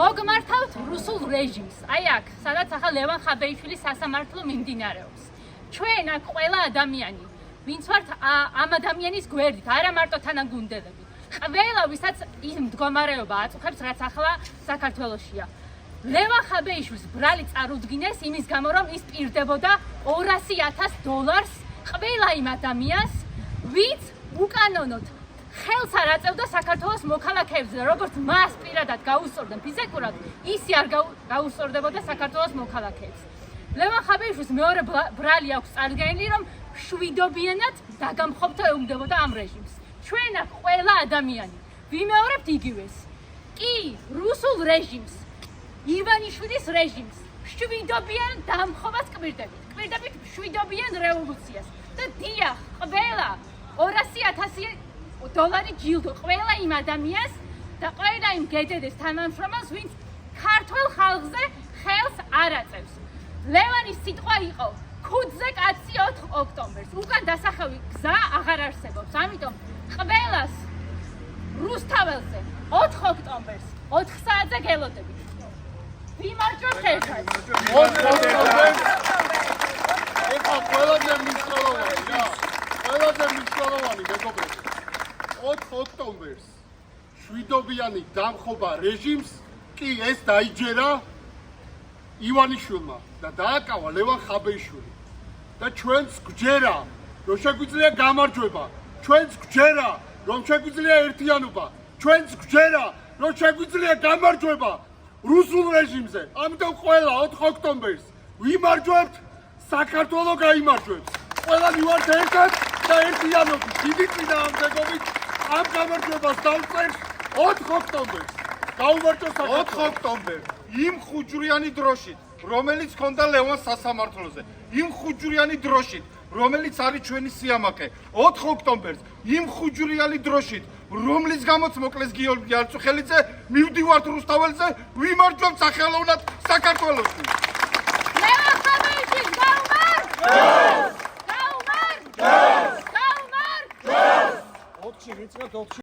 მოგმართავთ რუსულ რეჟიმს. აი აქ, სადაც ახლა ლევან ხაბეიშვილის სასამართლო მიმდინარეობს. ჩვენ აქ ყველა ადამიანი, ვინც ვართ ამ ადამიანის გვერდით, არა მარტო თანაგუნდელები. ყველა ვისაც ის მდგომარეობა აწუხებს, რაც ახლა საქართველოშია. ლევან ხაბეიშვილს ბრალი წარუდგინეს იმის გამო, რომ ის პირდებოდა $200,000 ყველა იმ ადამიანს, ვინც უკანონოდ ხელს არ აწევდა საქართველოს მოქალაქეებზე, როგორც მას პირადად გაუსწორდნენ ფიზიკურად, ისე არ გაუსწორდებოდა საქართველოს მოქალაქეებს. ლევან ხაბეიშვილს მეორე ბრალი აქვს წარდგენილი, რომ შვიდობიანად დაგამხობთა ეუბნებოდა ამ რეჟიმს. ჩვენ აქ ყველა ადამიანი ვიმეორებთ იგივეს. კი, რუსულ რეჟიმს, ივანიშვილის რეჟიმს, შვიდობიან დამხობას კვირდებით შვიდობიან რევოლუციას. და დიახ, ყველა $200,000 ჯილდო ყველა იმ ადამიანს და ყველა იმ გედედეს თანამშრომელს, ვინც ქართულ ხალხზე ხელს არ აწევს. ლევანის სიტყვა იყო ქუდზე კაცი 4 ოქტომბერს. უკან დასახევი გზა აღარ არსებობს. ამიტომ ყველას რუსთაველზე 4 ოქტომბერს 4 საათზე გელოდებით. ვიმარჯვებთ ერთად. 4 ოქტომბერს ეხა ყველაზე მნიშვნელოვანი მეგობრებო. 4 ოქტომბერს შვიდობიანი დამხობა რეჟიმს კი ეს დაიჯერა ივანიშვილმა და დააკავა ლევან ხაბეიშვილი. და ჩვენც გვჯერა, რომ შეგვიძლია გამარჯვება, ჩვენც გვჯერა, რომ შეგვიძლია ერთიანობა, ჩვენც გვჯერა, რომ შეგვიძლია გამარჯვება რუსულ რეჟიმზე. ამიტომ ყველა 4 ოქტომბერს ვიმარჯვებთ, საქართველო გაიმარჯვებს. ყველანი ვართ ერთად და ერთიანობით. დიდი წინააღმდეგობით ამ გამარჯვებას დავწერთ 4 ოქტომბერს. გაუმარჯოს საქართველო. 4 ოქტომბერს იმ ხუჯურიანი დროშით, რომელიც ჰქონდა ლევან სასამართლოზე, იმ ხუჯურიანი დროშით, რომელიც არის ჩვენი სიამაყე. 4 ოქტომბერს იმ ხუჯურიანი დროშით, რომლის გამოც მოკლეს გიორგი არწუხელიძე, მივდივართ რუსთაველზე, ვიმარჯვებთ სახელოვნად საქართველოში. ლევან ხაბეიშვილს გაუმარჯოს!